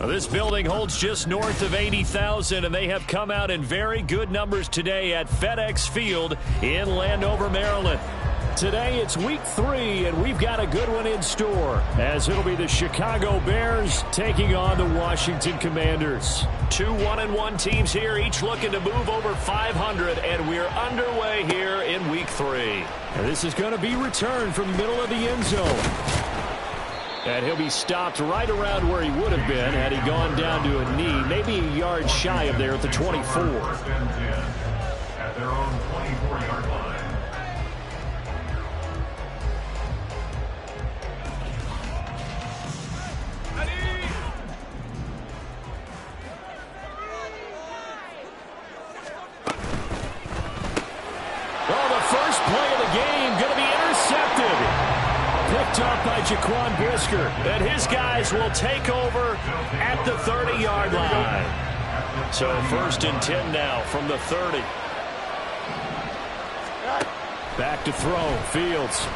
Well, this building holds just north of 80,000, and they have come out in very good numbers today at FedEx Field in Landover, Maryland. Today it's week 3, and we've got a good one in store, as it'll be the Chicago Bears taking on the Washington Commanders. Two 1-1 teams here, each looking to move over 500, and we're underway here in week 3. And this is going to be returned from the middle of the end zone. And he'll be stopped right around where he would have been had he gone down to a knee, maybe a yard shy of there at the 24. At their own 24-yard line. Well, the first play of the game going to be intercepted. Picked up by Jaquan Brisker, and his guys will take over at the 30-yard line. So 1st and 10 now from the 30. Back to throw, Fields.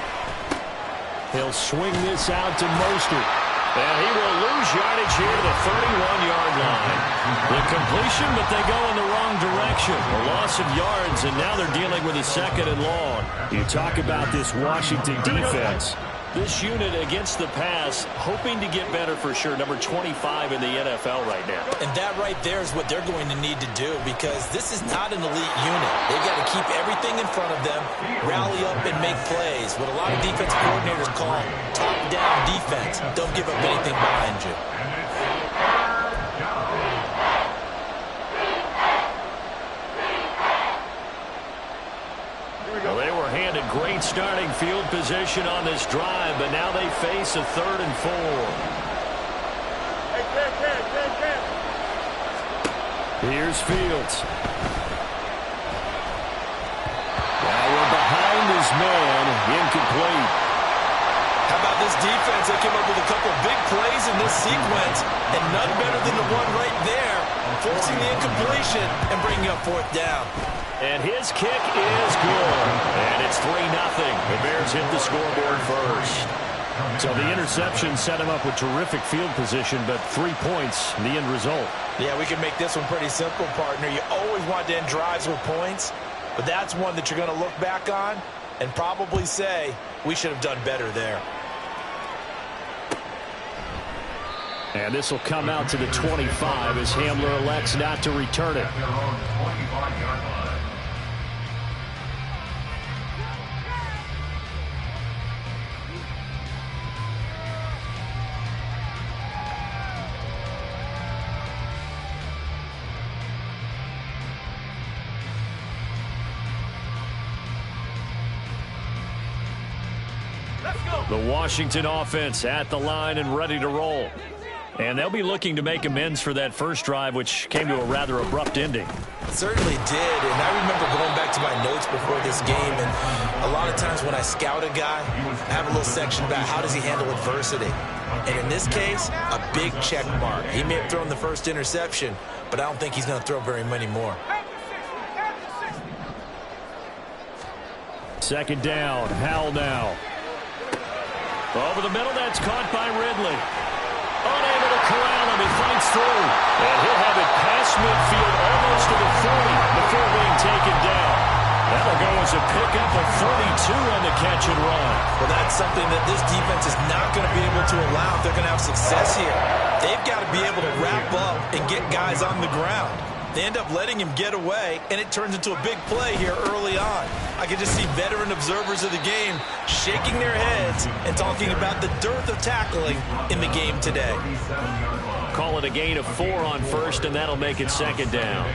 He'll swing this out to Mostert, and he will lose yardage here to the 31-yard line. The completion, but they go in the wrong direction. A loss of yards, and now they're dealing with a 2nd and long. You talk about this Washington defense. This unit against the pass, hoping to get better for sure. Number 25 in the NFL right now. And that right there is what they're going to need to do, because this is not an elite unit. They've got to keep everything in front of them, rally up and make plays. What a lot of defensive coordinators call top-down defense. Don't give up anything behind you. Well, they were handed great starting field position on this drive, but now they face a 3rd and 4. Here's Fields. Now we're behind his man, incomplete. How about this defense? They came up with a couple of big plays in this sequence, and none better than the one right there, forcing the incompletion and bringing up 4th down. And his kick is good. And it's 3-0. The Bears hit the scoreboard first. So the interception set him up with terrific field position, but 3 points in the end result. Yeah, we can make this one pretty simple, partner. You always want to end drives with points, but that's one that you're going to look back on and probably say, we should have done better there. And this will come out to the 25 as Hamler elects not to return it. The Washington offense at the line and ready to roll. And they'll be looking to make amends for that first drive, which came to a rather abrupt ending. It certainly did, and I remember going back to my notes before this game, and a lot of times when I scout a guy, I have a little section about how does he handle adversity. And in this case, a big check mark. He may have thrown the first interception, but I don't think he's going to throw very many more. Second down, Howell now. Over the middle, that's caught by Ridley. Unable to corral him, he fights through. And he'll have it past midfield, almost to the 40 before being taken down. That'll go as a pickup of 42 on the catch and run. Well, that's something that this defense is not going to be able to allow if they're going to have success here. They've got to be able to wrap up and get guys on the ground. They end up letting him get away, and it turns into a big play here early on. I can just see veteran observers of the game shaking their heads and talking about the dearth of tackling in the game today. Call it a gain of 4 on first, and that'll make it second down.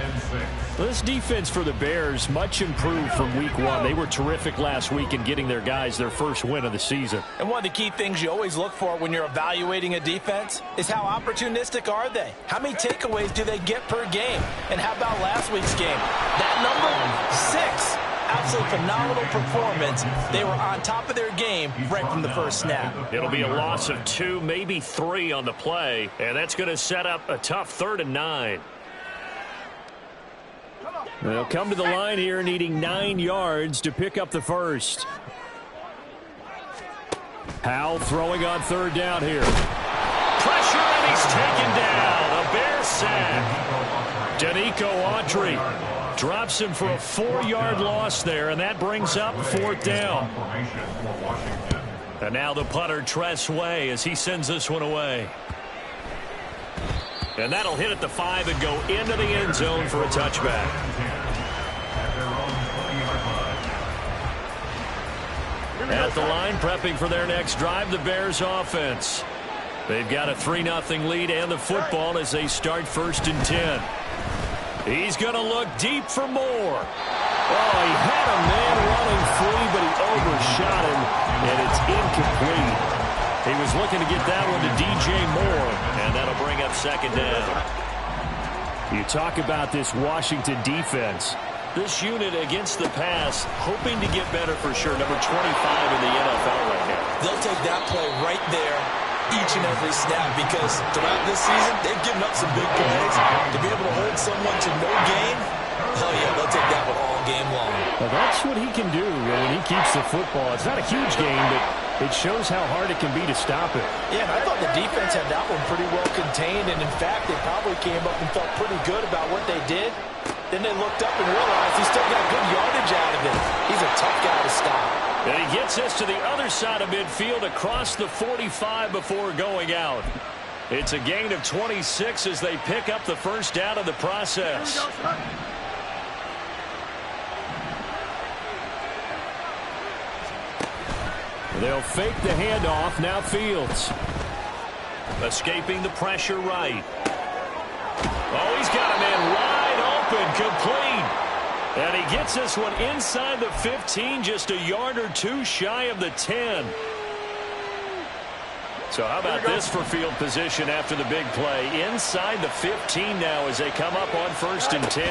This defense for the Bears, much improved from week 1. They were terrific last week in getting their guys their first win of the season. And one of the key things you always look for when you're evaluating a defense is how opportunistic are they? How many takeaways do they get per game? And how about last week's game? That number, 6. Absolutely phenomenal performance. They were on top of their game right from the first snap. It'll be a loss of 2, maybe 3 on the play, and that's going to set up a tough 3rd and 9. They'll come to the line here needing 9 yards to pick up the first. Howell throwing on 3rd down here. Pressure, and he's taken down. A Bear sack. Danico Autry drops him for a 4-yard loss there, and that brings up 4th down. And now the punter, Tress Way, as he sends this one away. And that'll hit at the 5 and go into the end zone for a touchback. At the line, prepping for their next drive, the Bears offense. They've got a 3-0 lead and the football as they start 1st and 10. He's going to look deep for more. Oh, he had a man running free, but he overshot him, and it's incomplete. He was looking to get that one to DJ Moore, and that'll bring up 2nd down. You talk about this Washington defense. This unit against the pass, hoping to get better for sure. Number 25 in the NFL right now. They'll take that play right there each and every snap because throughout this season, they've given up some big plays. To be able to hold someone to no gain, oh yeah, they'll take that one all game long. Well, that's what he can do when he keeps the football. It's not a huge game, but it shows how hard it can be to stop it. Yeah, and I thought the defense had that one pretty well contained, and in fact, they probably came up and felt pretty good about what they did. Then they looked up and realized he still got good yardage out of it. He's a tough guy to stop. And he gets us to the other side of midfield across the 45 before going out. It's a gain of 26 as they pick up the first down of the process. They'll fake the handoff. Now Fields. Escaping the pressure right. Oh, he's got a man wide open, complete. And he gets this one inside the 15, just a yard or 2 shy of the 10. So how about this for field position after the big play? Inside the 15 now as they come up on 1st and 10.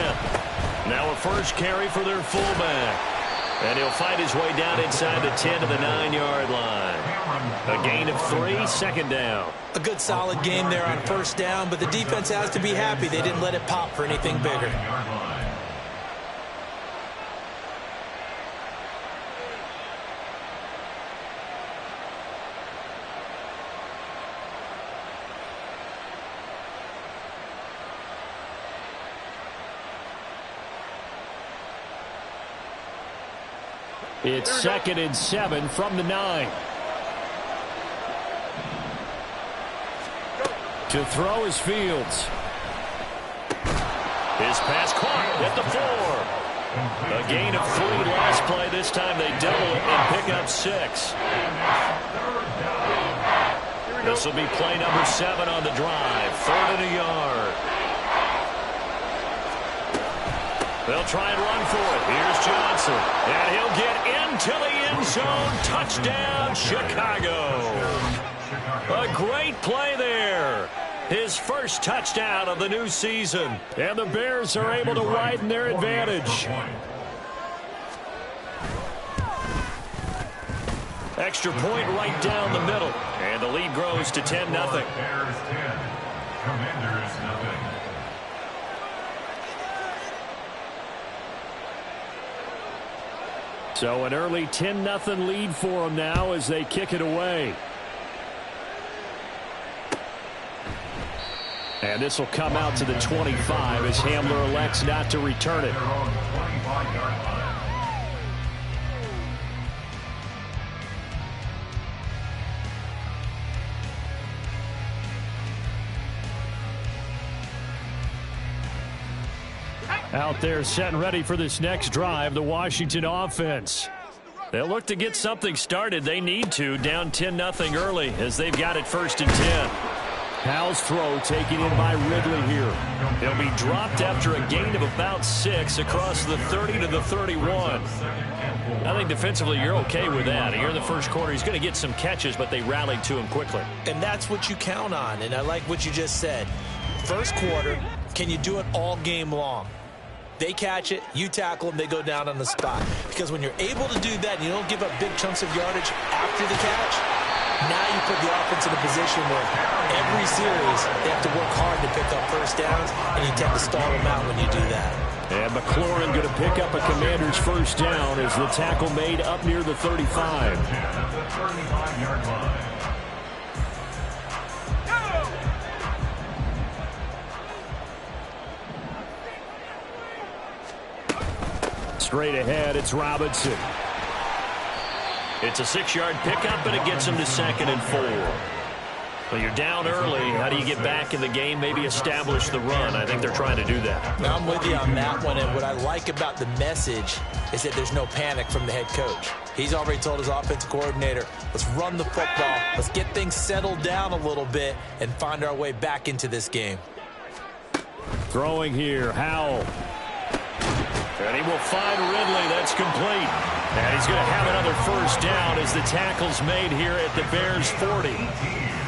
Now a first carry for their fullback. And he'll fight his way down inside the 10 to the 9-yard line. A gain of 3, 2nd down. A good solid game there on 1st down, but the defense has to be happy they didn't let it pop for anything bigger. It's 2nd and 7 from the 9. To throw is Fields. His pass caught at the 4. A gain of 3 last play. This time they double it and pick up 6. This will be play number 7 on the drive. 3rd and a yard. They'll try and run for it. Here's Johnson. And he'll get into the end zone. Touchdown, Chicago. A great play there. His first touchdown of the new season. And the Bears are able to widen their advantage. Extra point right down the middle. And the lead grows to 10-0. Bears 10, Commanders nothing. So an early 10-0 lead for them now as they kick it away. And this will come out to the 25 as Hamler elects not to return it. Out there set and ready for this next drive, the Washington offense. They'll look to get something started. They need to, down 10-0 early as they've got it 1st and 10. Howell's throw taken in by Ridley here. He'll be dropped after a gain of about 6 across the 30 to the 31. I think defensively you're okay with that. Here in the first quarter, he's going to get some catches, but they rallied to him quickly. And that's what you count on, and I like what you just said. First quarter, can you do it all game long? They catch it, you tackle them, they go down on the spot. Because when you're able to do that and you don't give up big chunks of yardage after the catch, now you put the offense in a position where every series they have to work hard to pick up first downs, and you tend to stall them out when you do that. And McLaurin going to pick up a Commander's first down as the tackle made up near the 35. Straight ahead, it's Robinson. It's a 6-yard pickup, and it gets him to 2nd and 4. Well, you're down early. How do you get back in the game, maybe establish the run? I think they're trying to do that. Now, I'm with you on that one, and what I like about the message is that there's no panic from the head coach. He's already told his offensive coordinator, let's run the football, let's get things settled down a little bit, and find our way back into this game. Throwing here, Howell. And he will find Ridley. That's complete. And he's going to have another first down as the tackle's made here at the Bears' 40.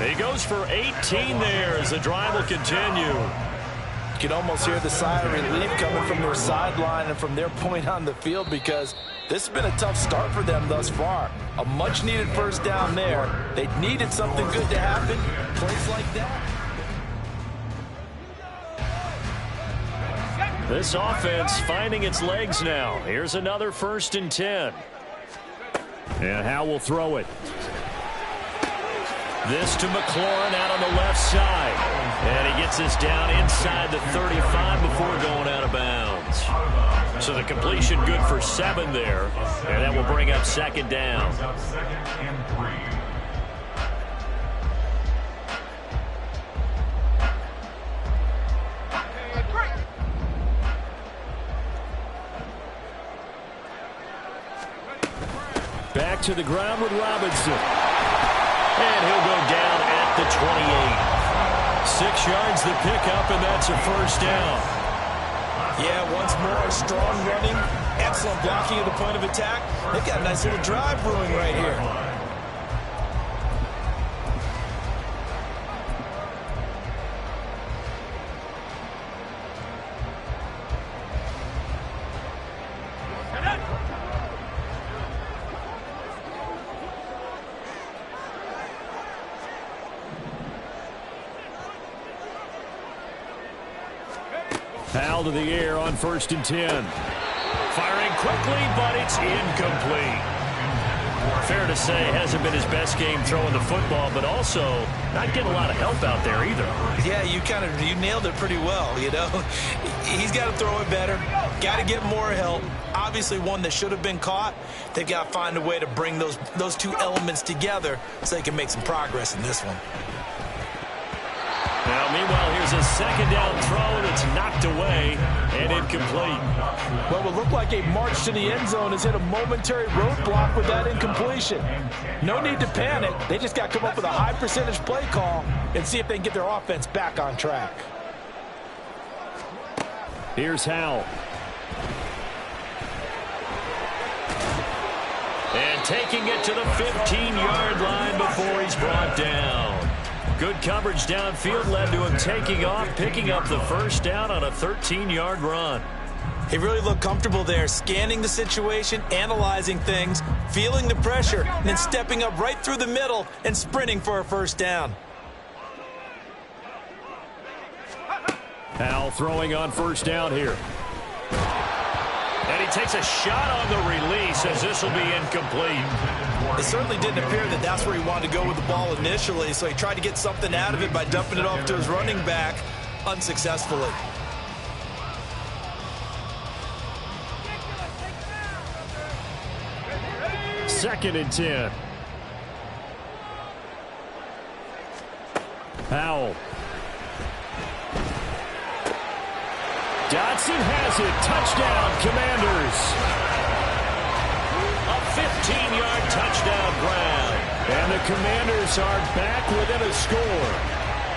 He goes for 18 there as the drive will continue. You can almost hear the sigh of relief coming from their sideline and from their point on the field, because this has been a tough start for them thus far. A much-needed first down there. They needed something good to happen. Plays like that. This offense finding its legs now. Here's another 1st and 10. And Howell will throw it. This to McLaurin out on the left side. And he gets this down inside the 35 before going out of bounds. So the completion good for 7 there. And that will bring up 2nd down. 2nd and 3. Back to the ground with Robinson. And he'll go down at the 28. 6 yards the pickup, and that's a first down. Yeah, once more, strong running, excellent blocking at the point of attack. They've got a nice little drive brewing right here. Foul to the air on 1st and 10. Firing quickly, but it's incomplete. Fair to say, hasn't been his best game throwing the football, but also not getting a lot of help out there either. Yeah, you nailed it pretty well, you know. He's got to throw it better, got to get more help. Obviously one that should have been caught. They've got to find a way to bring those two elements together so they can make some progress in this one. Now, meanwhile, here's a 2nd down throw that's knocked away and incomplete. Well, it would look like a march to the end zone has hit a momentary roadblock with that incompletion. No need to panic. They just got to come up with a high percentage play call and see if they can get their offense back on track. Here's Howell. And taking it to the 15-yard line before he's brought down. Good coverage downfield led to him taking off, picking up the first down on a 13-yard run. He really looked comfortable there, scanning the situation, analyzing things, feeling the pressure, and then stepping up right through the middle and sprinting for a first down. Powell throwing on first down here. And he takes a shot on the release as this will be incomplete. It certainly didn't appear that that's where he wanted to go with the ball initially, so he tried to get something out of it by dumping it off to his running back unsuccessfully. Second and 10. Powell. Dotson has it. Touchdown, Commanders. A 15-yard touchdown grab. And the Commanders are back within a score.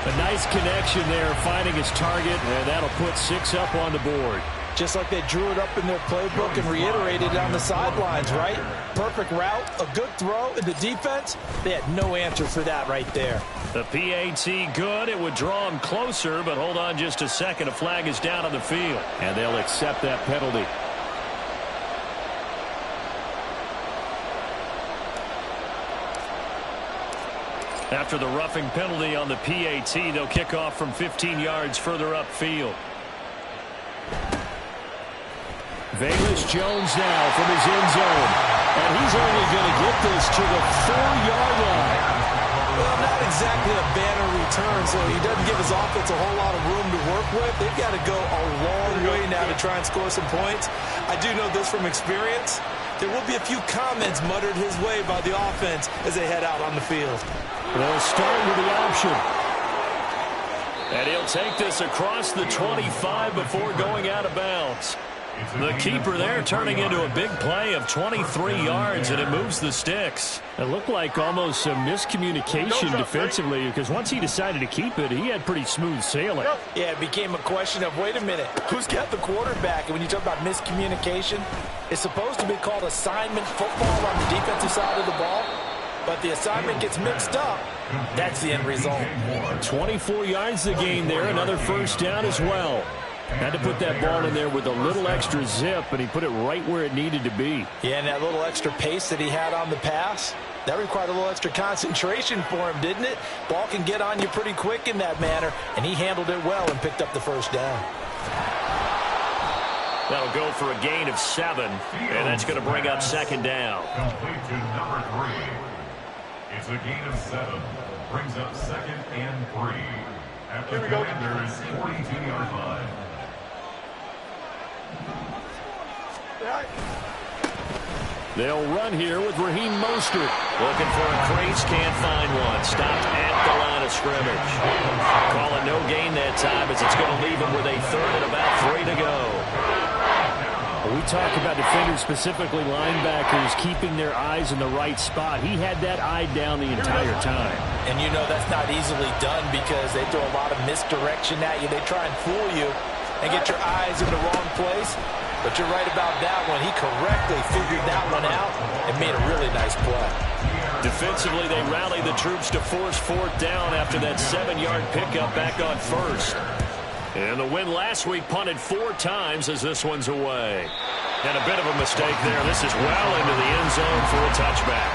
A nice connection there, finding his target, and that'll put 6 up on the board. Just like they drew it up in their playbook and reiterated it on the sidelines, right? Perfect route, a good throw, and the defense, they had no answer for that right there. The PAT good. It would draw him closer, but hold on just a second. A flag is down on the field, and they'll accept that penalty. After the roughing penalty on the PAT, they'll kick off from 15 yards further upfield. Velus Jones now from his end zone. And he's only going to get this to the 4-yard line. Well, not exactly a banner return, so he doesn't give his offense a whole lot of room to work with. They've got to go a long way now to try and score some points. I do know this from experience. There will be a few comments muttered his way by the offense as they head out on the field. They'll start with the option. And he'll take this across the 25 before going out of bounds. The keeper there turning into a big play of 23 yards, and it moves the sticks. It looked like almost some miscommunication defensively, because once he decided to keep it, he had pretty smooth sailing. Yeah, it became a question of, wait a minute, who's got the quarterback? And when you talk about miscommunication, it's supposed to be called assignment football on the defensive side of the ball, but the assignment gets mixed up. That's the end result. 24 yards the gain there, another first down as well. Had to put that ball in there with a little extra zip, and he put it right where it needed to be. Yeah, and that little extra pace that he had on the pass, that required a little extra concentration for him, didn't it? Ball can get on you pretty quick in that manner, and he handled it well and picked up the first down. That'll go for a gain of 7, and that's going to bring up second down. Complete to number 3. It's a gain of 7. Brings up second and 3. At the Commanders' 42-yard line. They'll run here with Raheem Mostert. Looking for a crease, can't find one. Stopped at the line of scrimmage. Call it no gain that time as it's going to leave him with a third and about 3 to go. We talk about defenders, specifically linebackers, keeping their eyes in the right spot. He had that eye down the entire time. And you know that's not easily done because they throw a lot of misdirection at you. They try and fool you and get your eyes in the wrong place. But you're right about that one. He correctly figured that one out and made a really nice play. Defensively, they rallied the troops to force fourth down after that 7-yard pickup back on first. And the win last week punted 4 times as this one's away. And a bit of a mistake there. This is well into the end zone for a touchback.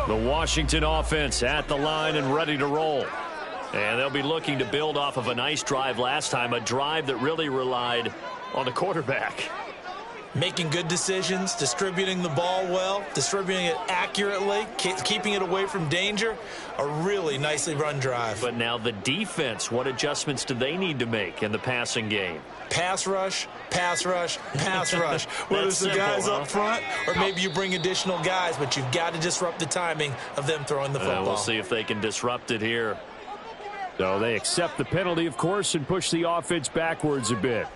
The Washington offense at the line and ready to roll. And they'll be looking to build off of a nice drive last time, a drive that really relied on the quarterback. Making good decisions, distributing the ball well, distributing it accurately, keeping it away from danger. A really nicely run drive. But now the defense, what adjustments do they need to make in the passing game? Pass rush, pass rush, pass rush. Whether it's the guys up front or maybe you bring additional guys, but you've got to disrupt the timing of them throwing the football. We'll see if they can disrupt it here. So they accept the penalty, of course, and push the offense backwards a bit.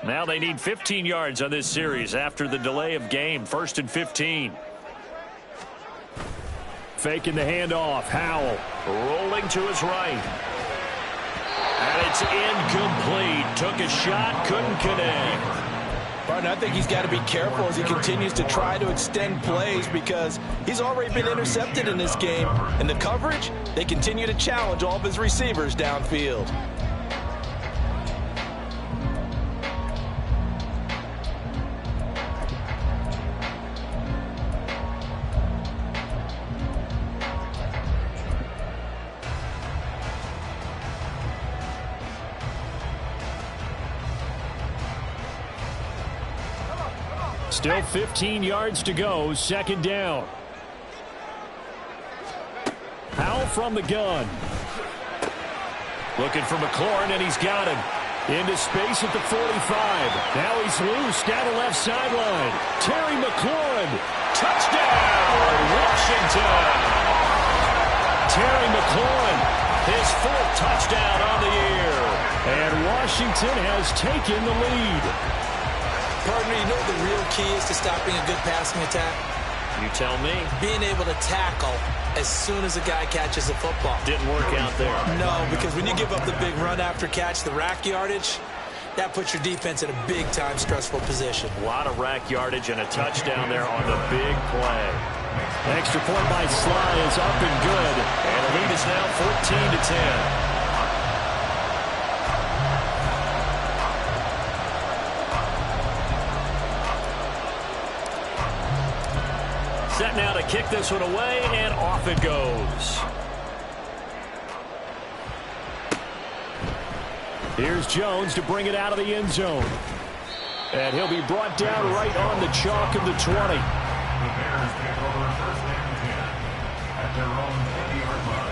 Now they need 15 yards on this series after the delay of game. 1st and 15. Faking the handoff. Howell rolling to his right. And it's incomplete. Took a shot, couldn't connect. Partner, I think he's got to be careful as he continues to try to extend plays because he's already been intercepted in this game. And the coverage, they continue to challenge all of his receivers downfield. Still 15 yards to go, 2nd down. Howell from the gun. Looking for McLaurin, and he's got him. Into space at the 45. Now he's loose down the left sideline. Terry McLaurin. Touchdown, Washington. Terry McLaurin, his 4th touchdown on the year. And Washington has taken the lead. Partner, you know what the real key is to stopping a good passing attack? You tell me. Being able to tackle as soon as a guy catches the football. Didn't work out there. No, because when you give up the big run after catch, the rack yardage, that puts your defense in a big-time stressful position. A lot of rack yardage and a touchdown there on the big play. Extra point by Sly is up and good. And the lead is now 14-10. Set now to kick this one away, and off it goes. Here's Jones to bring it out of the end zone. And he'll be brought down right on the chalk of the 20. The Bears take over 1st and 10 at their own 20-yard line.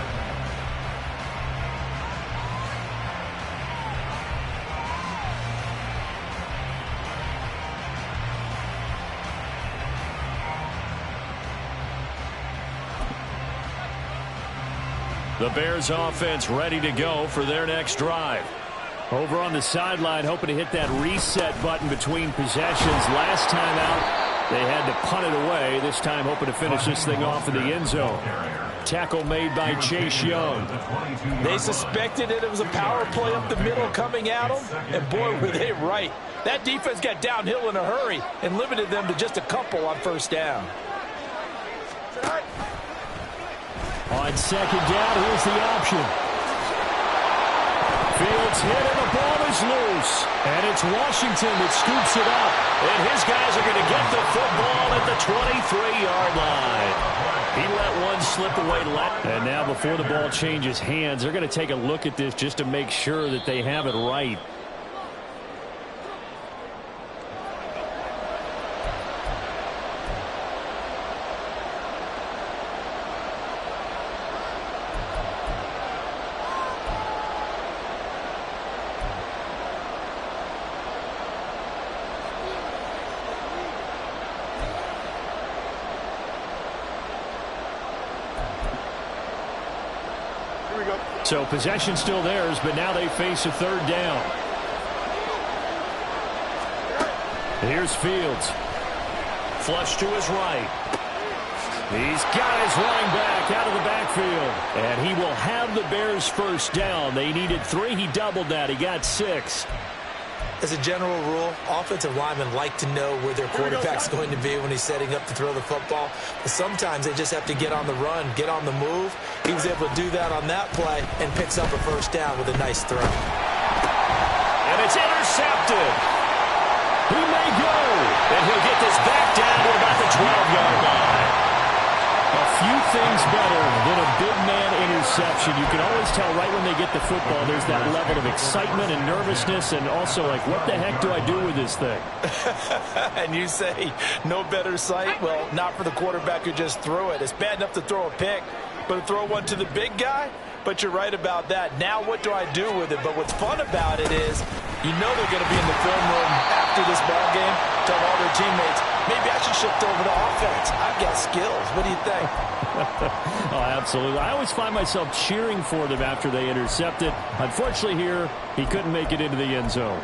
The Bears offense ready to go for their next drive. Over on the sideline, hoping to hit that reset button between possessions. Last time out, they had to punt it away. This time, hoping to finish this thing off in the end zone. Tackle made by Chase Young. They suspected it was a power play up the middle coming at them, and boy, were they right. That defense got downhill in a hurry and limited them to just a couple on 1st down. On 2nd down, here's the option. Fields hit and the ball is loose. And it's Washington that scoops it up. And his guys are going to get the football at the 23-yard line. He let one slip away. And now before the ball changes hands, they're going to take a look at this just to make sure that they have it right. So possession still theirs, but now they face a 3rd down. Here's Fields. Flush to his right. He's got his running back out of the backfield. And he will have the Bears' 1st down. They needed 3. He doubled that. He got 6. As a general rule, offensive linemen like to know where their quarterback's going to be when he's setting up to throw the football. But sometimes they just have to get on the run, get on the move. He was able to do that on that play and picks up a 1st down with a nice throw. And it's intercepted. He may go. And he'll get this back down to about the 12-yard line. A few things better than a big man interception. You can always tell right when they get the football, there's that level of excitement and nervousness and also like, what the heck do I do with this thing? And you say, no better sight? Well, not for the quarterback who just threw it. It's bad enough to throw a pick, but throw one to the big guy? But you're right about that. Now what do I do with it? But what's fun about it is you know they're going to be in the film room after this ball game, tell all their teammates, maybe I should shift over to offense. I've got skills. What do you think? Oh, absolutely. I always find myself cheering for them after they intercept it. Unfortunately here, he couldn't make it into the end zone.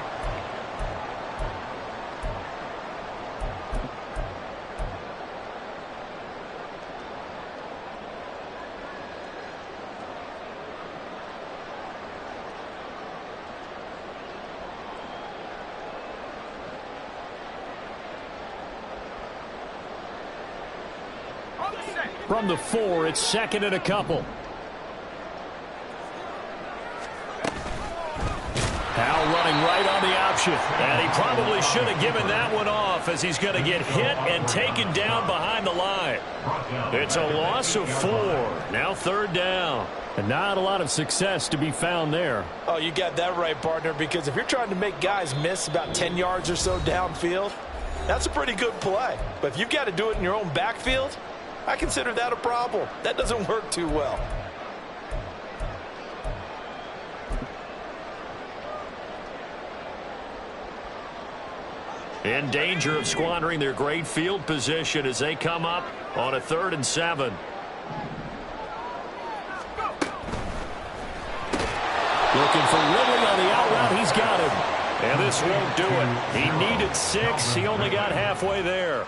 From the 4, it's second and a couple. Howell running right on the option. And he probably should have given that one off as he's going to get hit and taken down behind the line. It's a loss of 4. Now third down. And not a lot of success to be found there. Oh, you got that right, partner, because if you're trying to make guys miss about 10 yards or so downfield, that's a pretty good play. But if you've got to do it in your own backfield, I consider that a problem. That doesn't work too well. In danger of squandering their great field position as they come up on a 3rd and 7. Looking for Ridley on the out route. He's got him. And this won't do it. He needed 6. He only got halfway there.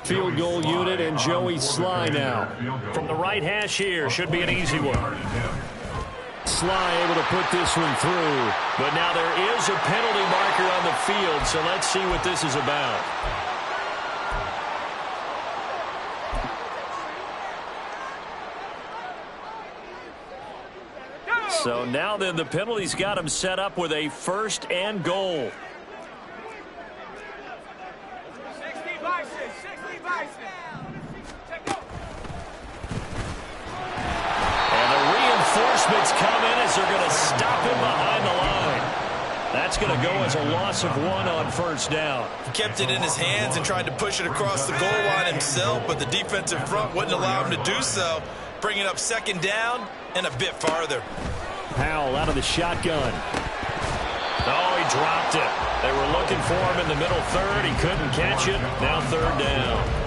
Field goal unit and Joey Sly now. From the right hash here, should be an easy one. Sly able to put this one through. But now there is a penalty marker on the field, so let's see what this is about. So now then the penalty's got him set up with a 1st and goal. Reinforcements come in as they're going to stop him behind the line. That's going to go as a loss of 1 on 1st down. He kept it in his hands and tried to push it across the goal line himself, but the defensive front wouldn't allow him to do so, bringing up 2nd down and a bit farther. Howell out of the shotgun. Oh, he dropped it. They were looking for him in the middle 3rd. He couldn't catch it. Now 3rd down.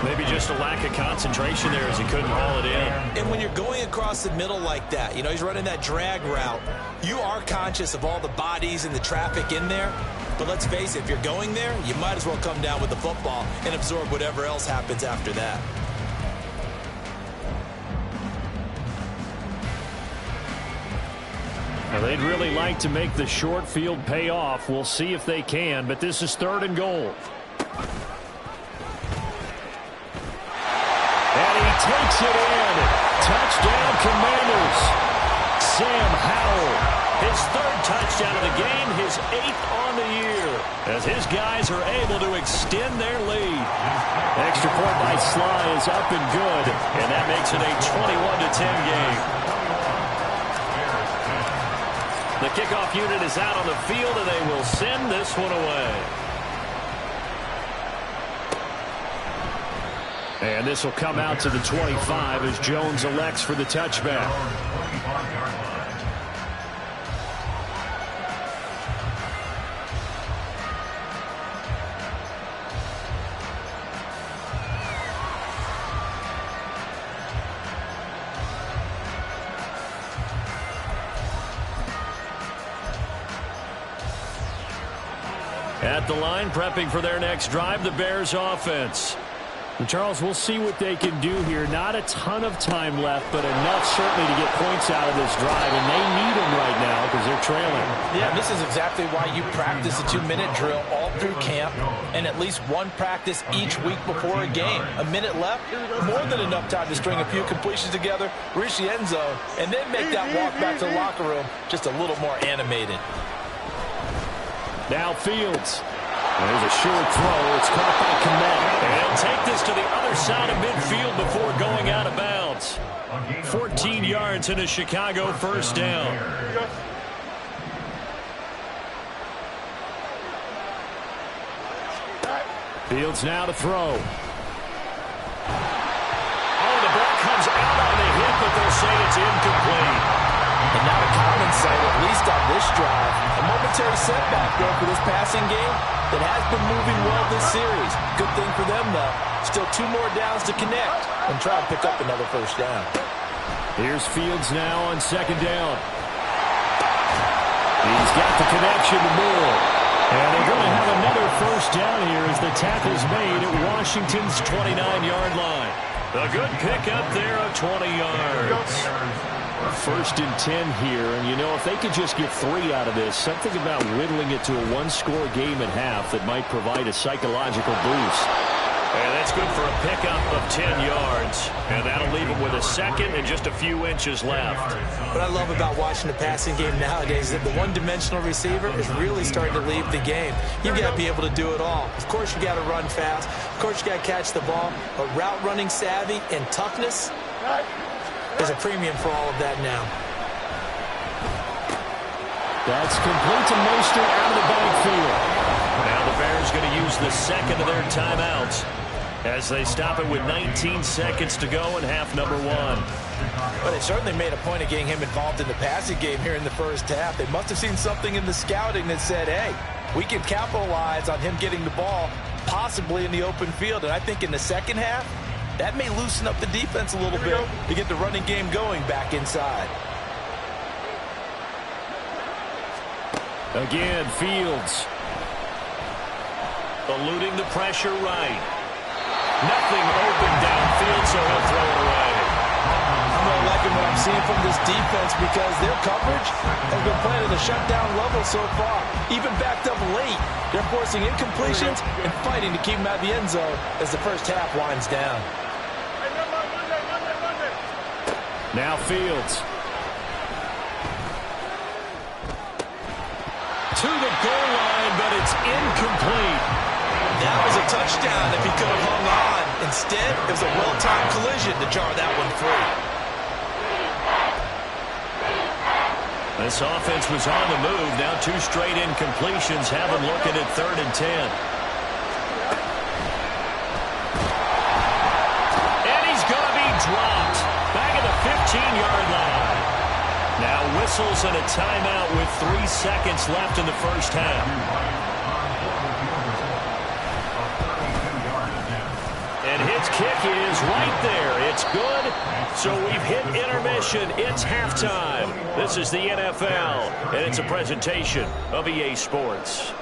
Maybe just a lack of concentration there as he couldn't haul it in. And when you're going across the middle like that, you know, he's running that drag route, you are conscious of all the bodies and the traffic in there. But let's face it, if you're going there, you might as well come down with the football and absorb whatever else happens after that. Now, they'd really like to make the short field pay off. We'll see if they can, but this is 3rd and goal. Takes it in. Touchdown, Commanders. Sam Howell. His 3rd touchdown of the game, his 8th on the year. As his guys are able to extend their lead. Extra point by Sly is up and good. And that makes it a 21-10 game. The kickoff unit is out on the field, and they will send this one away. And this will come out to the 25 as Jones elects for the touchback. At the line, prepping for their next drive, the Bears offense. And Charles, we'll see what they can do here. Not a ton of time left, but enough certainly to get points out of this drive, and they need them right now because they're trailing. Yeah, this is exactly why you practice a 2-minute drill all through camp and at least one practice each week before a game. A minute left, more than enough time to string a few completions together, reach the end zone, and then make that walk back to the locker room just a little more animated. Now Fields. There's a short throw. It's caught by Kmet. And he'll take this to the other side of midfield before going out of bounds. 14 yards in a Chicago 1st down. Fields now to throw. Oh, the ball comes out sight, at least on this drive. A momentary setback, though, for this passing game that has been moving well this series. Good thing for them, though. Still 2 more downs to connect and try to pick up another first down. Here's Fields now on second down. He's got the connection to Moore. And they're going to have another first down here as the tackle's made at Washington's 29-yard line. A good pickup there of 20 yards. First and 10 here, and you know, if they could just get 3 out of this, something about whittling it to a 1-score game at half that might provide a psychological boost. And that's good for a pickup of 10 yards. And that'll leave him with a second and just a few inches left. What I love about watching the passing game nowadays is that the one-dimensional receiver is really starting to leave the game. You've got to be able to do it all. Of course, you got to run fast. Of course, you got to catch the ball. But route running savvy and toughness, there's a premium for all of that now. That's complete to Mostert out of the backfield. Now the Bears going to use the second of their timeouts as they stop it with 19 seconds to go in half number 1. But they certainly made a point of getting him involved in the passing game here in the first half. They must have seen something in the scouting that said, hey, we can capitalize on him getting the ball possibly in the open field. And I think in the second half, that may loosen up the defense a little bit to get the running game going back inside. Again, Fields eluding the pressure right. Nothing open downfield, so he'll throw it away. I'm really liking what I'm seeing from this defense because their coverage has been playing at a shutdown level so far. Even backed up late, they're forcing incompletions and fighting to keep them out of the end zone as the first half winds down. Now Fields. To the goal line, but it's incomplete. That was a touchdown if he could have hung on. Instead, it was a well-timed collision to jar that one free. This offense was on the move. Now 2 straight incompletions have them looking at 3rd and 10. And he's going to be dropped. Back at the 15-yard line. Now whistles and a timeout with 3 seconds left in the first half. And his kick is right there. It's good. So we've hit intermission. It's halftime. This is the NFL, and it's a presentation of EA Sports.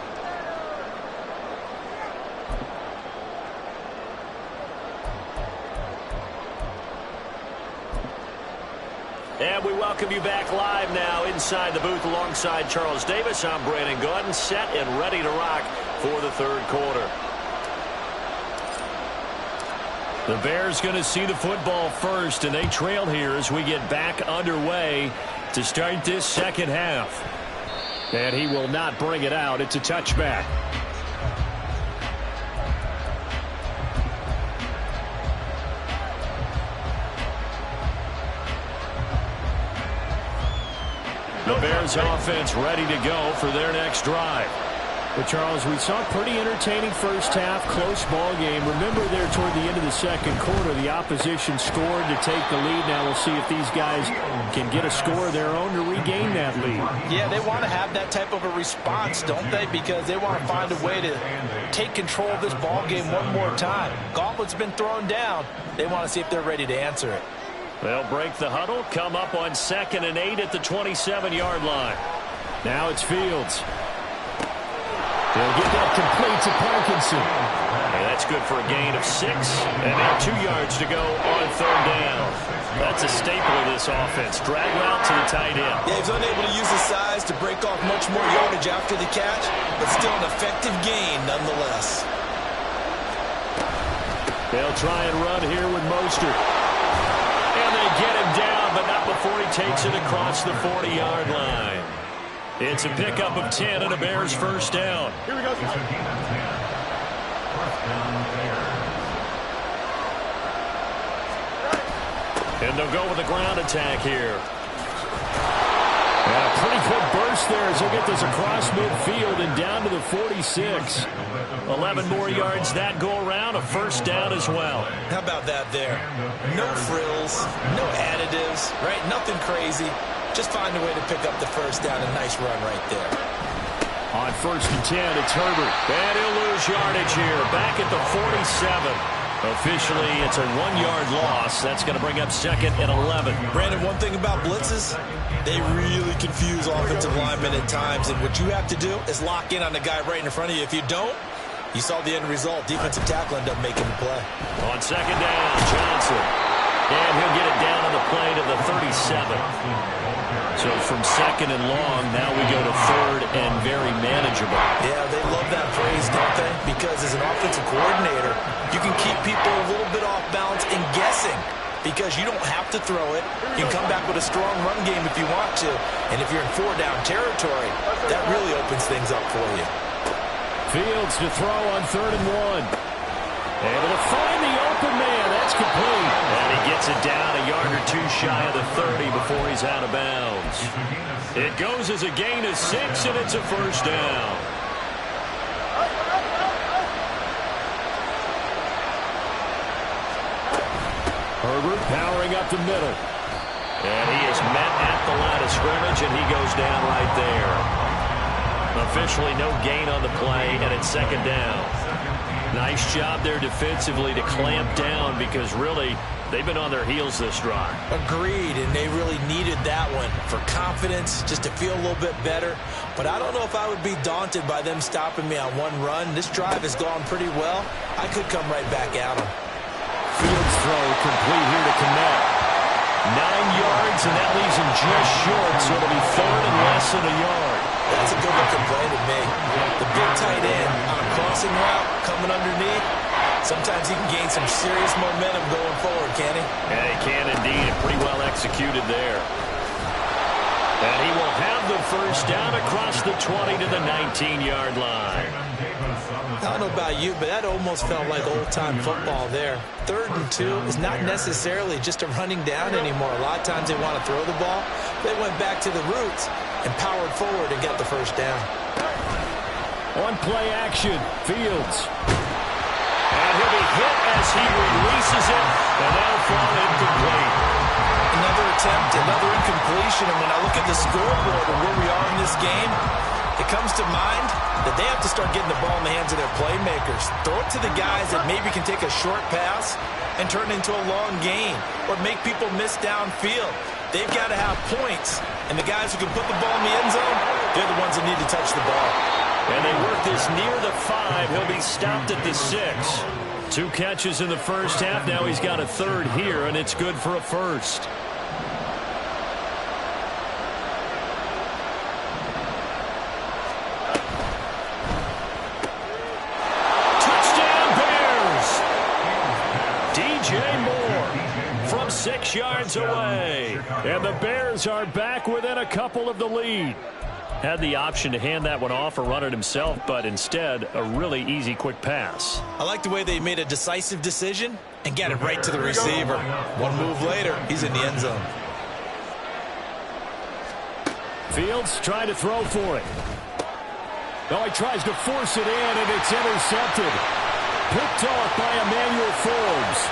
And we welcome you back live now inside the booth alongside Charles Davis. I'm Brandon Gaudin, set and ready to rock for the 3rd quarter. The Bears going to see the football first, and they trail here as we get back underway to start this second half. And he will not bring it out. It's a touchback. The Bears offense ready to go for their next drive. But, Charles, we saw a pretty entertaining first half, close ball game. Remember there toward the end of the second quarter, the opposition scored to take the lead. Now we'll see if these guys can get a score of their own to regain that lead. Yeah, they want to have that type of a response, don't they? Because they want to find a way to take control of this ball game one more time. Gauntlet's been thrown down. They want to see if they're ready to answer it. They'll break the huddle, come up on 2nd and 8 at the 27-yard line. Now it's Fields. They'll get that complete to Parkinson. And that's good for a gain of 6. And now 2 yards to go on 3rd down. That's a staple of this offense. Drag route to the tight end. Yeah, he's unable to use his size to break off much more yardage after the catch, but still an effective gain nonetheless. They'll try and run here with Mostert. And they get him down, but not before he takes it across the 40-yard line. It's a pickup of 10 and a Bears first down. Here we go. It's a gain of 10. First down Bears. And they'll go with a ground attack here. And a pretty good burst there as they'll get this across midfield and down to the 46. 11 more yards that go around, a first down as well. How about that there? No frills, no additives, right? Nothing crazy. just find a way to pick up the first down. A nice run right there. On 1st and 10, it's Herbert. And he'll lose yardage here. Back at the 47. Officially, it's a 1-yard loss. That's going to bring up 2nd and 11. Brandon, one thing about blitzes, they really confuse offensive linemen at times. And what you have to do is lock in on the guy right in front of you. If you don't, you saw the end result. Defensive tackle ended up making the play. On 2nd down, Johnson. And he'll get it down on the play to the 37. So from 2nd and long, now we go to 3rd and very manageable. Yeah, they love that phrase, don't they? Because as an offensive coordinator, you can keep people a little bit off balance and guessing because you don't have to throw it. You can come back with a strong run game if you want to. And if you're in 4-down territory, that really opens things up for you. Fields to throw on 3rd and 1. Able to find the open man. That's complete. And he gets it down a yard or 2 shy of the 30 before he's out of bounds. It goes as a gain of 6, and it's a 1st down. Herbert powering up the middle. And he is met at the line of scrimmage, and he goes down right there. Officially no gain on the play, and it's 2nd down. Nice job there defensively to clamp down because really they've been on their heels this drive. Agreed, and they really needed that one for confidence, just to feel a little bit better. But I don't know if I would be daunted by them stopping me on one run. This drive has gone pretty well. I could come right back at them. Fields throw complete here to Kmet. 9 yards, and that leaves him just short, so it'll be 3rd and less than a yard. That's a good-looking play to me. The big tight end on a crossing route coming underneath. Sometimes he can gain some serious momentum going forward, can he? Yeah, he can indeed, and pretty well executed there. And he will have the 1st down across the 20 to the 19-yard line. I don't know about you, but that almost felt like old-time football there. 3rd and 2 is not necessarily just a running down anymore. A lot of times they want to throw the ball. They went back to the roots and powered forward and got the 1st down. On play action, Fields. And he'll be hit as he releases it, and that'll fall incomplete. Another attempt, another incompletion, and when I look at the scoreboard and where we are in this game, it comes to mind that they have to start getting the ball in the hands of their playmakers. Throw it to the guys that maybe can take a short pass and turn it into a long gain or make people miss downfield. They've got to have points, and the guys who can put the ball in the end zone, they're the ones that need to touch the ball. And they work this near the 5. He'll be stopped at the 6. 2 catches in the 1st half. Now he's got a 3rd here, and it's good for a 1st. Touchdown Bears! DJ Moore from 6 yards away. And the Bears are back within a couple of the lead. Had the option to hand that one off or run it himself, but instead, a really easy, quick pass. I like the way they made a decisive decision and got it right to the receiver. One move later, he's in the end zone. Fields trying to throw for it. Oh, he tries to force it in, and it's intercepted. Picked off by Emmanuel Forbes.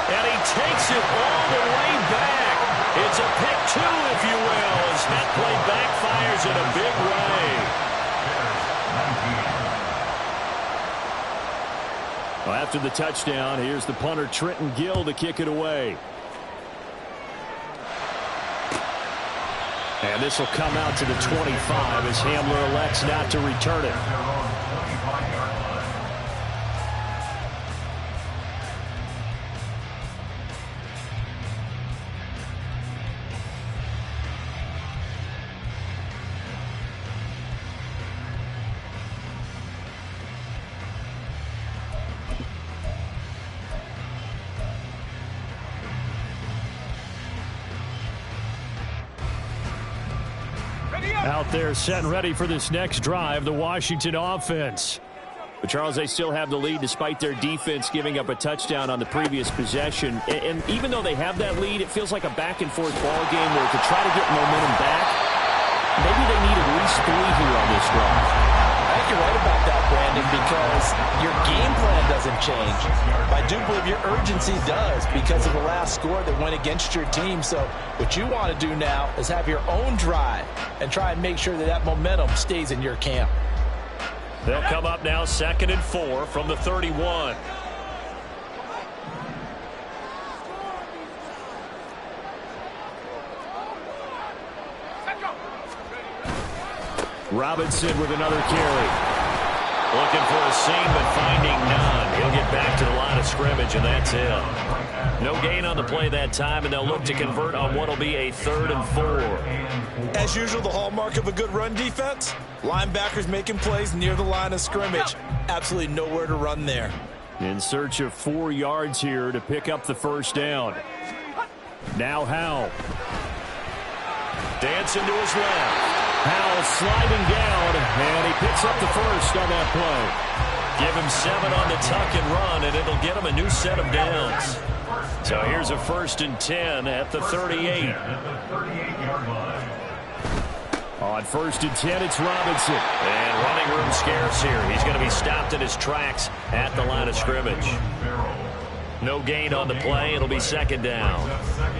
And he takes it all the way back. It's a pick 2, if you will, as that play backfires in a big way. Well, after the touchdown, here's the punter Trenton Gill to kick it away. And this will come out to the 25 as Hamler elects not to return it. Out there set and ready for this next drive, the Washington offense. But Charles, they still have the lead despite their defense giving up a touchdown on the previous possession. And even though they have that lead, it feels like a back-and-forth ball game where to try to get momentum back, maybe they need at least 3 here on this drive. I think you're right about that, Brandon, because your game plan doesn't change. I do believe your urgency does because of the last score that went against your team. So what you want to do now is have your own drive and try and make sure that that momentum stays in your camp. They'll come up now 2nd and 4 from the 31. Robinson with another carry. Looking for a seam, but finding none. He'll get back to the line of scrimmage, and that's it. No gain on the play that time, and they'll look to convert on what will be a 3rd and 4. As usual, the hallmark of a good run defense, linebackers making plays near the line of scrimmage. Absolutely nowhere to run there. In search of 4 yards here to pick up the first down. Now Howell. Dancing to his left. Howell sliding down, and he picks up the first on that play. Give him 7 on the tuck and run, and it'll get him a new set of downs. So here's a 1st and 10 at the 38. On 1st and 10, it's Robinson. And running room scarce here. He's going to be stopped in his tracks at the line of scrimmage. No gain on the play. It'll be 2nd down.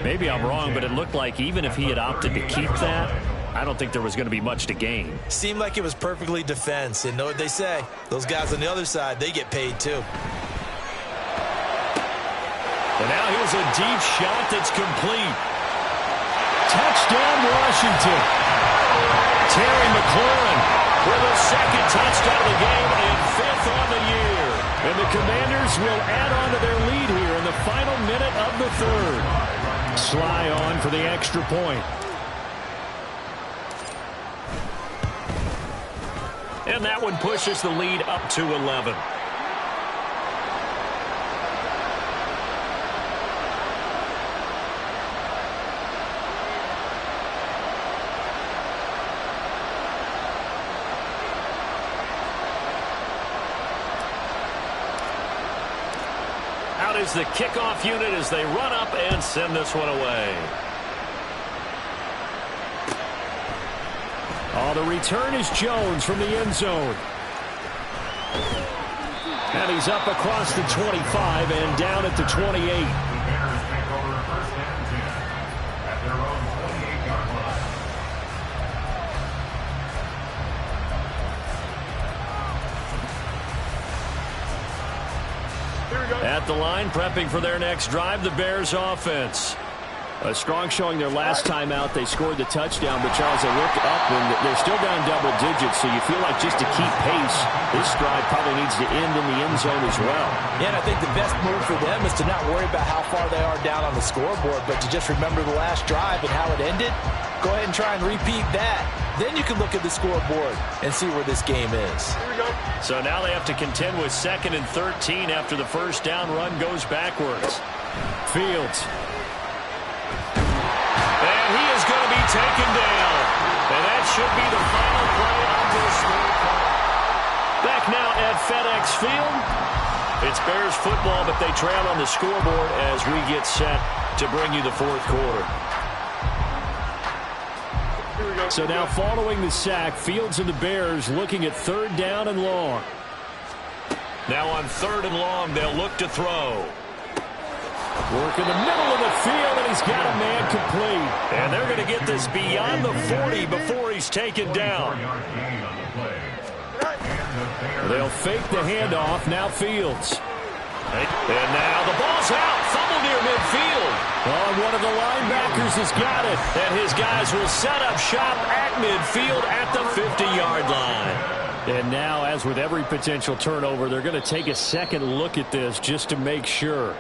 Maybe I'm wrong, but it looked like even if he had opted to keep that, I don't think there was going to be much to gain. Seemed like it was perfectly defense. And know what they say? Those guys on the other side, they get paid too. And now here's a deep shot that's complete. Touchdown, Washington. Terry McLaurin with a 2nd touchdown of the game and 5th on the year. And the Commanders will add on to their lead here in the final minute of the 3rd. Sly on for the extra point. And that one pushes the lead up to 11. Out is the kickoff unit as they run up and send this one away. Oh, the return is Jones from the end zone. And he's up across the 25 and down at the 28. At the line, prepping for their next drive, the Bears offense. A strong showing their last time out. They scored the touchdown, but Charles, they look up and they're still down double digits, so you feel like just to keep pace, this drive probably needs to end in the end zone as well. Yeah, and I think the best move for them is to not worry about how far they are down on the scoreboard, but to just remember the last drive and how it ended. Go ahead and try and repeat that. Then you can look at the scoreboard and see where this game is. So now they have to contend with 2nd and 13 after the first down run goes backwards. Fields. And he is going to be taken down. And that should be the final play of this quarter. Back now at FedEx Field. It's Bears football, but they trail on the scoreboard as we get set to bring you the 4th quarter. So now following the sack, Fields and the Bears looking at 3rd down and long. Now on 3rd and long, they'll look to throw. Work in the middle of the field, and he's got a man complete. And they're going to get this beyond the 40 before he's taken down. They'll fake the handoff. Now Fields. And now the ball's out. Fumble near midfield. Oh, one of the linebackers has got it. And his guys will set up shop at midfield at the 50-yard line. And now, as with every potential turnover, they're going to take a second look at this just to make sure.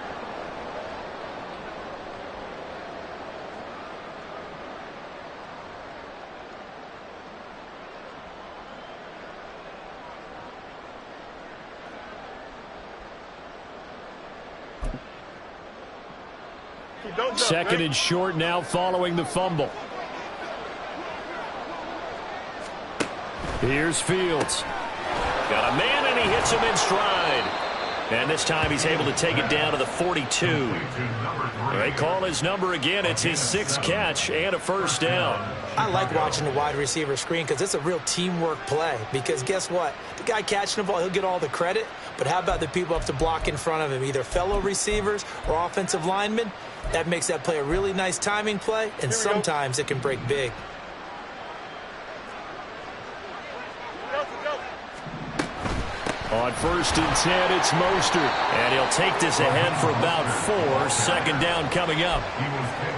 Second and short now following the fumble. Here's Fields. Got a man and he hits him in stride. And this time he's able to take it down to the 42. They call his number again. It's his 6th catch and a first down. I like watching the wide receiver screen because it's a real teamwork play. Because guess what? The guy catching the ball, he'll get all the credit. But how about the people up to block in front of him, either fellow receivers or offensive linemen? That makes that play a really nice timing play, and sometimes it can break big. On 1st and 10, it's Mostert. And he'll take this ahead for about 4. 2nd down coming up.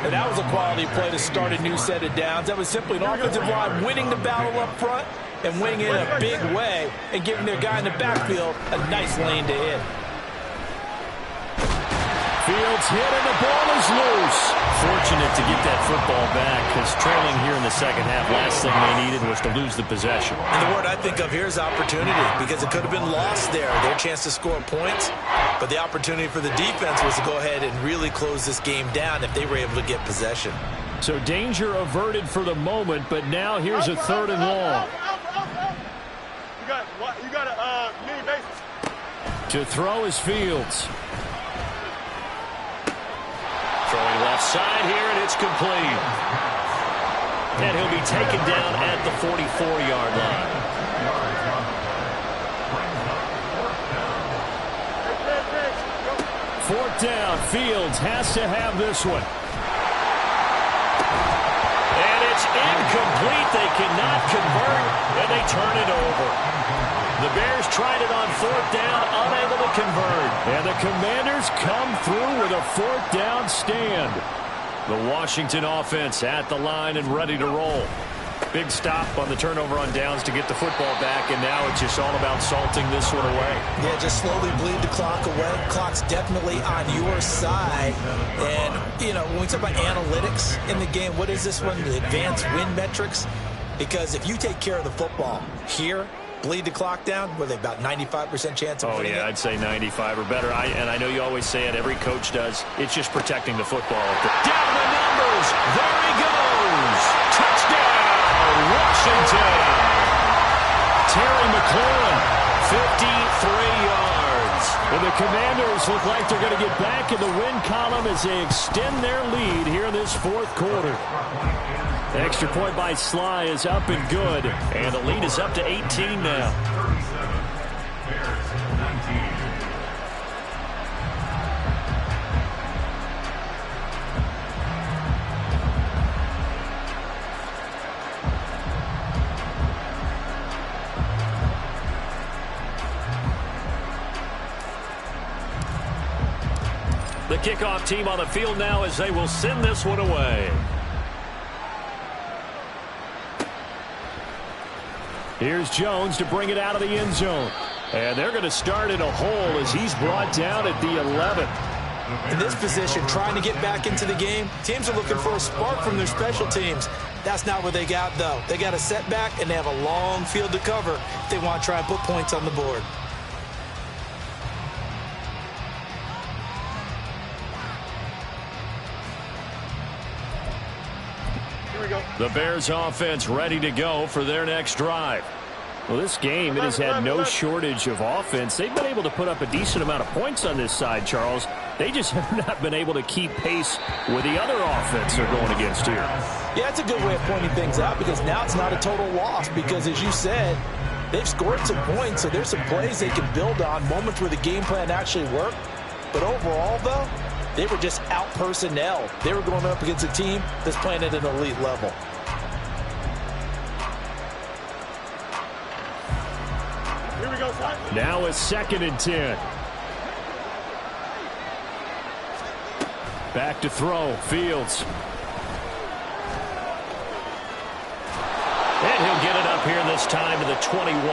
And that was a quality play to start a new set of downs. That was simply an offensive line winning the battle up front and winning it in a big way and giving their guy in the backfield a nice lane to hit. Fields hit and the ball is loose. Fortunate to get that football back because trailing here in the second half, last thing they needed was to lose the possession. And the word I think of here is opportunity because it could have been lost there. Their chance to score points, but the opportunity for the defense was to go ahead and really close this game down if they were able to get possession. So danger averted for the moment, but now here's a 3rd and long. You got a mini bases. To throw is Fields. Throwing left side here, and it's complete. And he'll be taken down at the 44-yard line. 4th down, Fields has to have this one. And it's incomplete. They cannot convert, and they turn it over. The Bears tried it on 4th down, unable to convert. And the Commanders come through with a 4th down stand. The Washington offense at the line and ready to roll. Big stop on the turnover on downs to get the football back, and now it's just all about salting this one away. Yeah, just slowly bleed the clock away. Clock's definitely on your side. And, you know, when we talk about analytics in the game, what is this one? The advanced win metrics? Because if you take care of the football here, bleed the clock down, were they about 95% chance of winning it? I'd say 95 or better. And I know you always say it, every coach does. It's just protecting the football. Down the numbers. There he goes. Touchdown, Washington. Terry McLaurin, 53 yards. And the Commanders look like they're going to get back in the win column as they extend their lead here in this 4th quarter. The extra point by Sly is up and good, and the lead is up to 18 now. The kickoff team on the field now as they will send this one away. Here's Jones to bring it out of the end zone. And they're going to start in a hole as he's brought down at the 11th. In this position, trying to get back into the game, teams are looking for a spark from their special teams. That's not what they got, though. They got a setback, and they have a long field to cover if they want to try and put points on the board. The Bears offense ready to go for their next drive. Well, this game, it has had no shortage of offense. They've been able to put up a decent amount of points on this side, Charles. They just have not been able to keep pace with the other offense they're going against here. Yeah, it's a good way of pointing things out because now it's not a total loss because, as you said, they've scored some points, so there's some plays they can build on, moments where the game plan actually worked. But overall, though, they were just out-personnel. They were going up against a team that's playing at an elite level. Here we go, son. Now it's 2nd and 10. Back to throw, Fields. And he'll get it up here this time to the 21.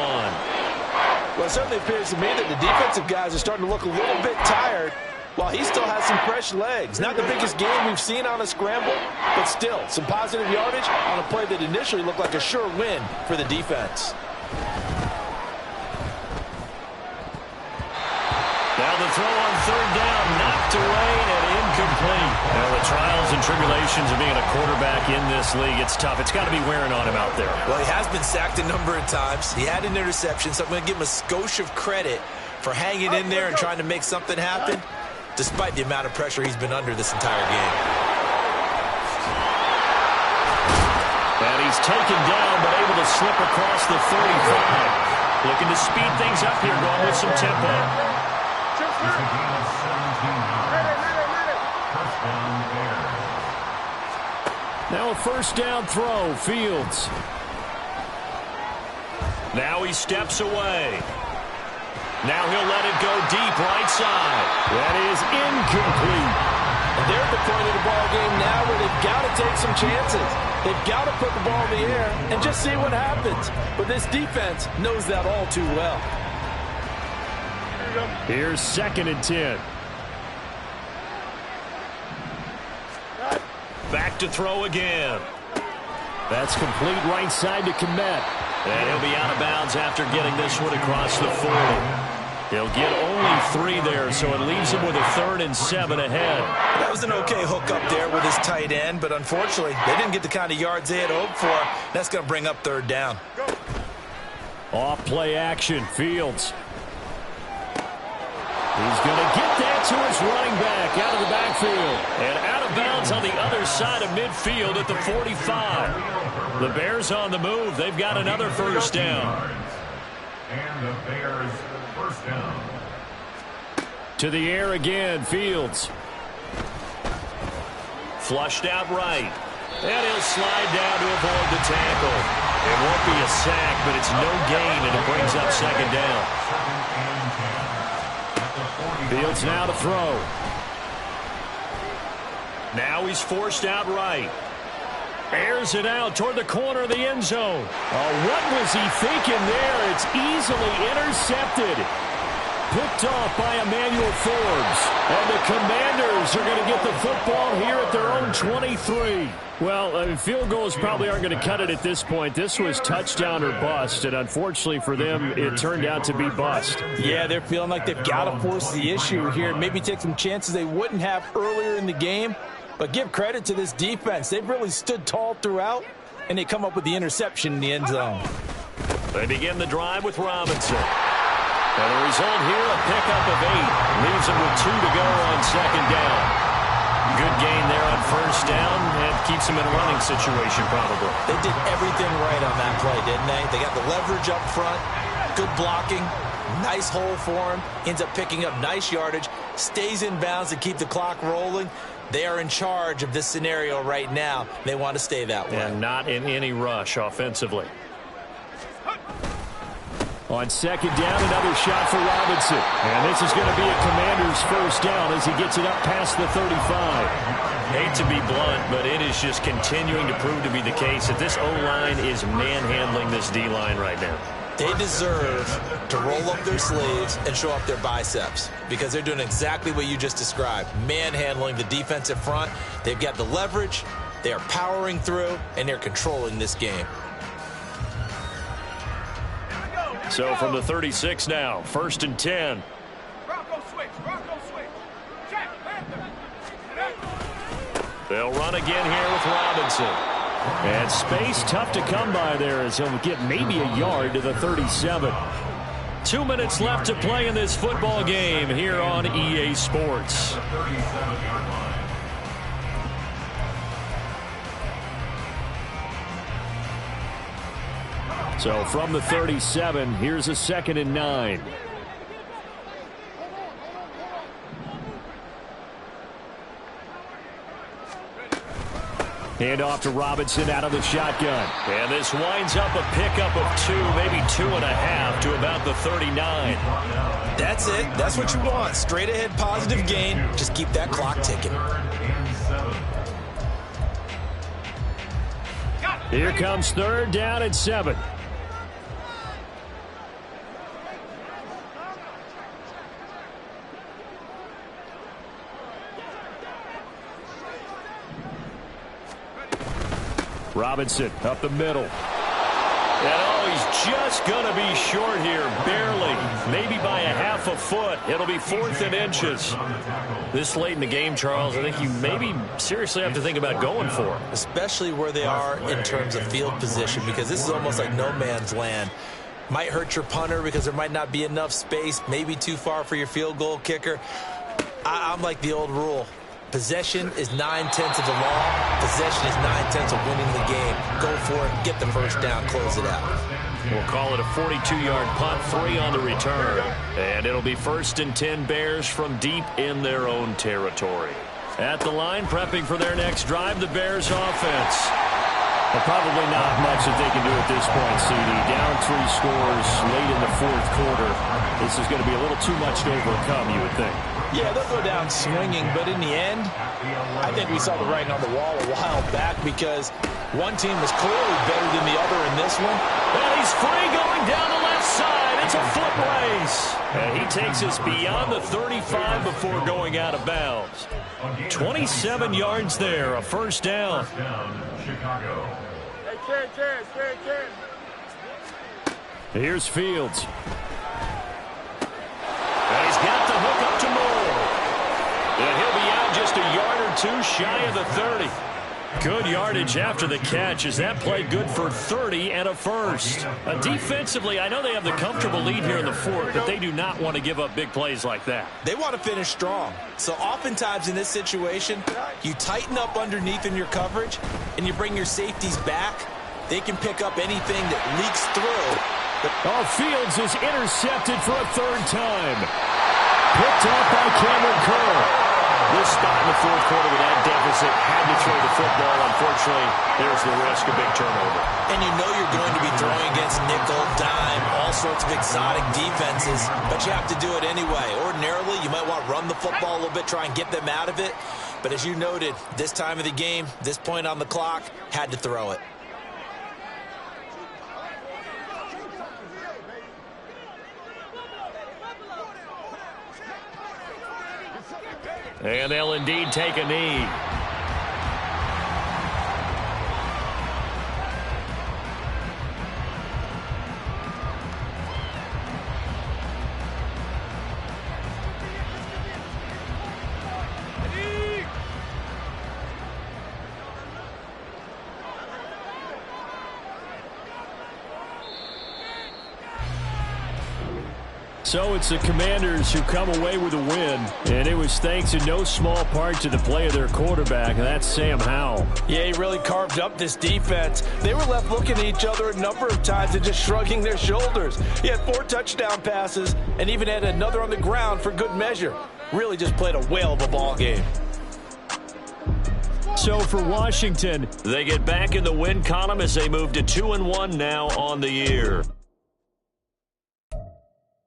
Well, it certainly appears to me that the defensive guys are starting to look a little bit tired, while he still has some fresh legs. Not the biggest game we've seen on a scramble, but still some positive yardage on a play that initially looked like a sure win for the defense. Now the throw on 3rd down, knocked away and incomplete. Now the trials and tribulations of being a quarterback in this league, it's tough. It's got to be wearing on him out there. Well, he has been sacked a number of times. He had an interception, so I'm going to give him a skosh of credit for hanging in there and trying to make something happen, despite the amount of pressure he's been under this entire game. And he's taken down, but able to slip across the 35. Looking to speed things up here, going with some tempo. It's a gain of 17 yards. First down, Bears. Now a first down throw, Fields. Now he steps away. Now he'll let it go deep right side. That is incomplete. And they're at the point of the ball game now where they've got to take some chances. They've got to put the ball in the air and just see what happens. But this defense knows that all too well. Here's 2nd and 10. Back to throw again. That's complete right side to Kmet. And he'll be out of bounds after getting this one across the 40. He'll get only 3 there, so it leaves him with a 3rd and 7 ahead. That was an okay hook up there with his tight end, but unfortunately, they didn't get the kind of yards they had hoped for. That's going to bring up 3rd down. Off play action, Fields. He's going to get that to his running back out of the backfield. And out of bounds on the other side of midfield at the 45. The Bears on the move. They've got another first down. And the Bears first down. To the air again, Fields. Flushed out right. And he'll slide down to avoid the tackle. It won't be a sack, but it's no gain, and it brings up 2nd down. Fields now to throw. Now he's forced out right. Airs it out toward the corner of the end zone. Oh, what was he thinking there? It's easily intercepted. Picked off by Emmanuel Forbes. And the Commanders are going to get the football here at their own 23. Well, field goals probably aren't going to cut it at this point. This was touchdown or bust, and unfortunately for them, it turned out to be bust. Yeah, they're feeling like they've got to force the issue here. Maybe take some chances they wouldn't have earlier in the game. But give credit to this defense. They've really stood tall throughout, and they come up with the interception in the end zone. They begin the drive with Robinson. And the result here, a pickup of 8. Leaves him with 2 to go on 2nd down. Good gain there on first down, and keeps him in a running situation probably. They did everything right on that play, didn't they? They got the leverage up front, good blocking, nice hole for him, ends up picking up nice yardage, stays in bounds to keep the clock rolling. They are in charge of this scenario right now. They want to stay that way. And not in any rush offensively. On 2nd down, another shot for Robinson. And this is going to be a Commander's first down as he gets it up past the 35. Hate to be blunt, but it is just continuing to prove to be the case that this O-line is manhandling this D-line right now. They deserve to roll up their sleeves and show up their biceps because they're doing exactly what you just described, manhandling the defensive front. They've got the leverage, they are powering through, and they're controlling this game. So from the 36 now, 1st and 10. Bronco switch. Check. They'll run again here with Robinson. And space tough to come by there as he'll get maybe a yard to the 37. 2 minutes left to play in this football game here on EA Sports. The 37-yard line. So from the 37, here's a 2nd and 9. Hand off to Robinson out of the shotgun. And this winds up a pickup of 2, maybe 2.5 to about the 39. That's it. That's what you want. Straight ahead positive gain. Just keep that clock ticking. Here comes 3rd down and 7. Robinson up the middle. And oh, he's just going to be short here, barely, maybe by a half a foot. It'll be 4th and inches. This late in the game, Charles, I think you maybe seriously have to think about going for it. Especially where they are in terms of field position, because this is almost like no man's land. Might hurt your punter because there might not be enough space, maybe too far for your field goal kicker. I'm like the old rule. Possession is 9/10 of the law. Possession is 9/10 of winning the game. Go for it, get the first down, close it out. We'll call it a 42-yard punt, 3 on the return. And it'll be 1st and 10 Bears from deep in their own territory. At the line, prepping for their next drive, the Bears offense. Well, probably not much that they can do at this point, CD. Down 3 scores late in the 4th quarter. This is going to be a little too much to overcome, you would think. Yeah, they'll go down swinging, but in the end, I think we saw the writing on the wall a while back because one team was clearly better than the other in this one. And he's free going down the left side. It's a foot race. And he takes us beyond the 35 before going out of bounds. 27 yards there, a first down. Chicago. Here's Fields. And he's got the hook up to Moore. And he'll be out just a yard or 2 shy of the 30. Good yardage after the catch as that play good for 30 and a first. Defensively, I know they have the comfortable lead here in the 4th, but they do not want to give up big plays like that. They want to finish strong. So oftentimes in this situation, you tighten up underneath in your coverage and you bring your safeties back. They can pick up anything that leaks through. Oh, Fields is intercepted for a 3rd time. Picked up by Cameron Curl. This spot in the 4th quarter with that deficit, had to throw the football. Unfortunately, there's the risk of big turnover. And you know you're going to be throwing against nickel, dime, all sorts of exotic defenses, but you have to do it anyway. Ordinarily, you might want to run the football a little bit, try and get them out of it. But as you noted, this time of the game, this point on the clock, had to throw it. And they'll indeed take a knee. So it's the Commanders who come away with a win, and it was thanks in no small part to the play of their quarterback, and that's Sam Howell. Yeah, he really carved up this defense. They were left looking at each other a number of times and just shrugging their shoulders. He had 4 touchdown passes and even had another on the ground for good measure. Really just played a whale of a ball game. So for Washington, they get back in the win column as they move to 2-1 now on the year.